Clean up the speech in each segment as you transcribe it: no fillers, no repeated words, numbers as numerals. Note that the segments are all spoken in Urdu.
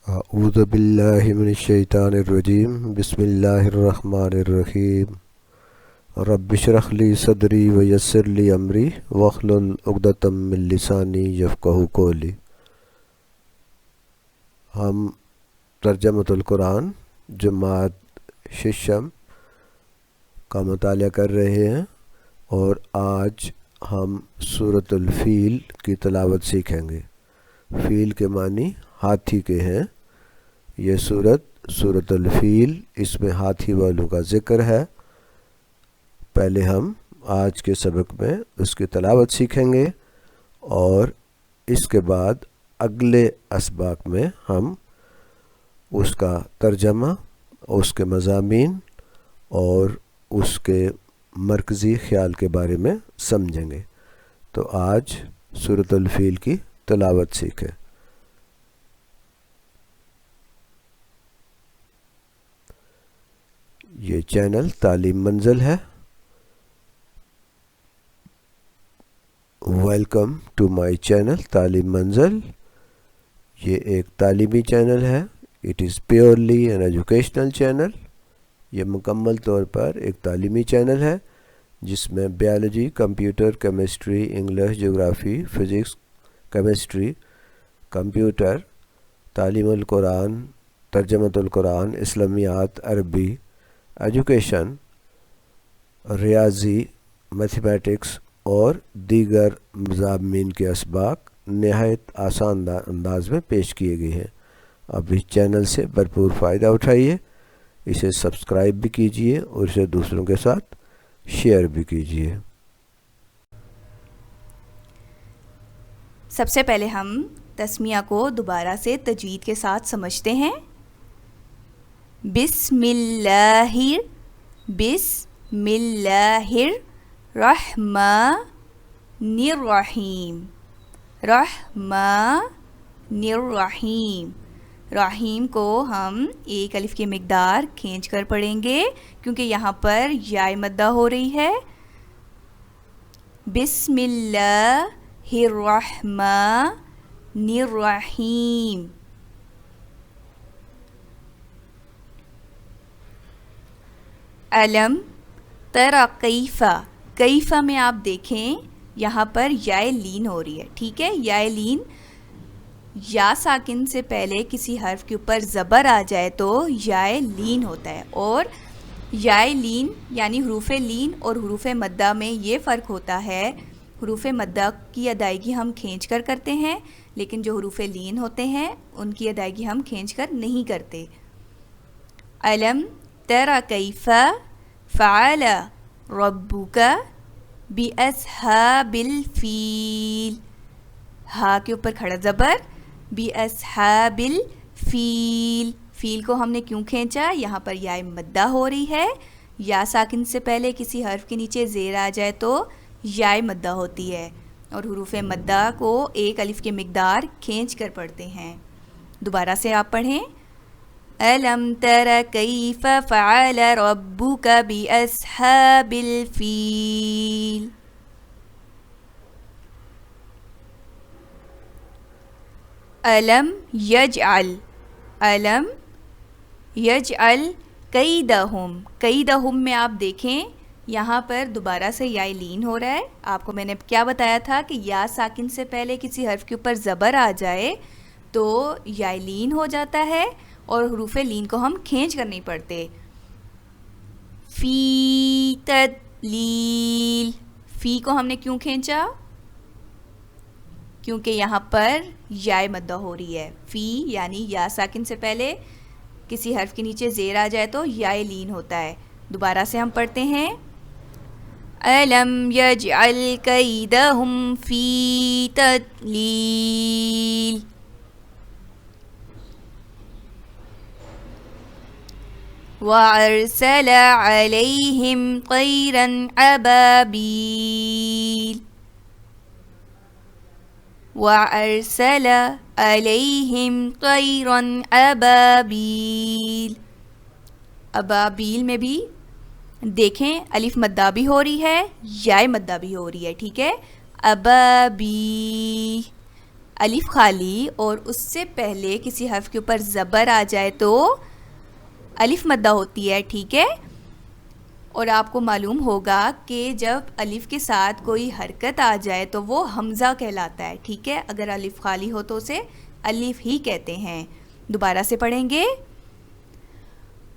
اعوذ باللہ من الشیطان الرجیم بسم اللہ الرحمن الرحیم رب اشرح لی صدری ویسر لی امری واحلل عقدۃ من لسانی یفقہوا قولی۔ ہم ترجمۃ القرآن جماعت ششم کا مطالعہ کر رہے ہیں اور آج ہم سورۃ الفیل کی تلاوت سیکھیں گے۔ فیل کے معنی ہاتھی کے ہیں۔ یہ سورۃ الفیل، اس میں ہاتھی والوں کا ذکر ہے۔ پہلے ہم آج کے سبق میں اس کی تلاوت سیکھیں گے اور اس کے بعد اگلے اسباق میں ہم اس کا ترجمہ، اس کے مضامین اور اس کے مرکزی خیال کے بارے میں سمجھیں گے۔ تو آج سورۃ الفیل کی تلاوت سیکھیں۔ یہ چینل تعلیم منزل ہے۔ ویلکم ٹو مائی چینل تعلیم منزل۔ یہ ایک تعلیمی چینل ہے۔ It is purely an educational channel. یہ مکمل طور پر ایک تعلیمی چینل ہے جس میں بیالوجی، کمپیوٹر، کیمسٹری، انگلش، جغرافی، فزکس، کیمسٹری، کمپیوٹر، تعلیم القرآن، ترجمۃ القرآن، اسلامیات، عربی، ایجوکیشن، ریاضی، میتھمیٹکس اور دیگر مضامین کے اسباق نہایت آسان انداز میں پیش کیے گئے ہیں۔ اب اس چینل سے بھرپور فائدہ اٹھائیے، اسے سبسکرائب بھی کیجیے اور اسے دوسروں کے ساتھ شیئر بھی کیجیے۔ سب سے پہلے ہم تسمیہ کو دوبارہ سے تجوید کے ساتھ سمجھتے ہیں۔ بسم اللہ الرحمن الرحیم، رحمن الرحیم۔ رحیم کو ہم ایک الف کی مقدار کھینچ کر پڑھیں گے کیونکہ یہاں پر یائے مدہ ہو رہی ہے۔ بسم اللہ الرحمن الرحیم۔ علم ترى کیفہ میں آپ دیکھیں یہاں پر یائے لین ہو رہی ہے، ٹھیک ہے۔ یائے لین، یا ساکن سے پہلے کسی حرف کے اوپر زبر آ جائے تو یائے لین ہوتا ہے، اور یائے لین یعنی حروف لین اور حروف مدہ میں یہ فرق ہوتا ہے۔ حروف مدہ کی ادائیگی ہم کھینچ کر کرتے ہیں، لیکن جو حروف لین ہوتے ہیں ان کی ادائیگی ہم کھینچ کر نہیں کرتے۔ علم ترى کیف فعل ربک باصحاب الفیل۔ ہا کے اوپر کھڑا زبر، باصحاب الفیل۔ فیل کو ہم نے کیوں کھینچا؟ یہاں پر یائے مدہ ہو رہی ہے۔ یا ساکن سے پہلے کسی حرف کے نیچے زیر آ جائے تو یائے مدہ ہوتی ہے، اور حروف مدہ کو ایک الف کی مقدار کھینچ کر پڑھتے ہیں۔ دوبارہ سے آپ پڑھیں۔ أَلَمْ تَرَ كَيْفَ فَعَلَ رَبُّكَ بِأَصْحَابِ الْفِيلِ۔ أَلَمْ يَجْعَلْ، أَلَمْ يَجْعَلْ كَيْدَهُمْ، كَيْدَهُمْ میں آپ دیکھیں یہاں پر دوبارہ سے یائے لین ہو رہا ہے۔ آپ کو میں نے کیا بتایا تھا کہ یا ساکن سے پہلے کسی حرف کے اوپر زبر آ جائے تو یائے لین ہو جاتا ہے، اور حروف لین کو ہم کھینچ کر نہیں پڑھتے۔ فی تدلیل، فی کو ہم نے کیوں کھینچا؟ کیونکہ یہاں پر یائے مدہ ہو رہی ہے۔ فی یعنی یا ساکن سے پہلے کسی حرف کے نیچے زیر آ جائے تو یائے لین ہوتا ہے۔ دوبارہ سے ہم پڑھتے ہیں۔ أَلَمْ يَجْعَلْ كَيْدَهُمْ فِي تَدْلِيلٍ۔ وَأَرْسَلَ عَلَيْهِمْ طَيْرًا أَبَابِيلَ، وَأَرْسَلَ عَلَيْهِمْ طَيْرًا أَبَابِيلَ۔ ابابیل میں بھی دیکھیں الف مدہ بھی ہو رہی ہے، یائے مدہ بھی ہو رہی ہے، ٹھیک ہے۔ ابابی، الف خالی اور اس سے پہلے کسی حرف کے اوپر زبر آ جائے تو الف مدہ ہوتی ہے، ٹھیک ہے؟ اور آپ کو معلوم ہوگا کہ جب الف کے ساتھ کوئی حرکت آ جائے تو وہ حمزہ کہلاتا ہے، ٹھیک ہے؟ اگر الف خالی ہو تو اسے الف ہی کہتے ہیں. دوبارہ سے پڑھیں گے.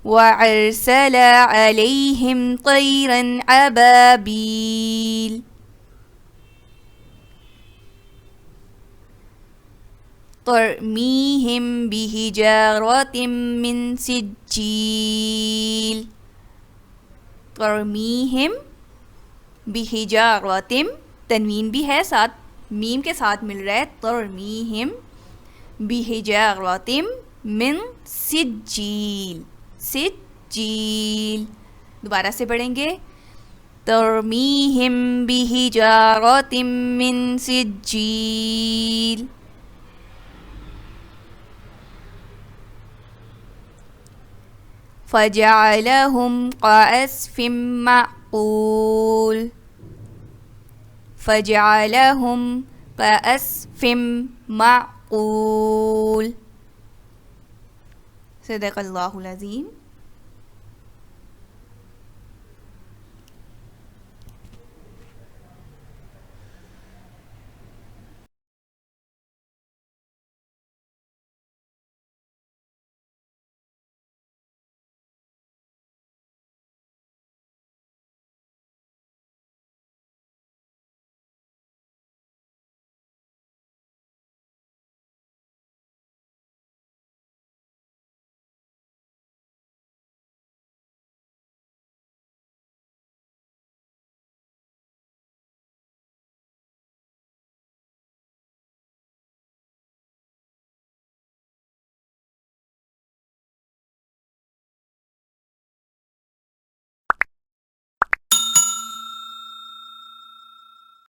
وَأَرْسَلَ عَلَيْهِمْ طَيْرًا أَبَابِيلَ تَرْمِيهِمْ بِحِجَارَةٍ مِّن سِجِّيلٍ. ترمیہم بحجارۃ، تنوین بھی ہے ساتھ، میم کے ساتھ مل رہا ہے. ترمیہم بحجارۃ من سجیل. سجیل. دوبارہ سے پڑھیں گے. ترمیہم بحجارۃ من سجیل. فَجَعَلَهُمْ كَعَصْفٍ مَّأْكُولٍ. فَجَعَلَهُمْ كَعَصْفٍ مَّأْكُولٍ. صدق اللہ العظیم.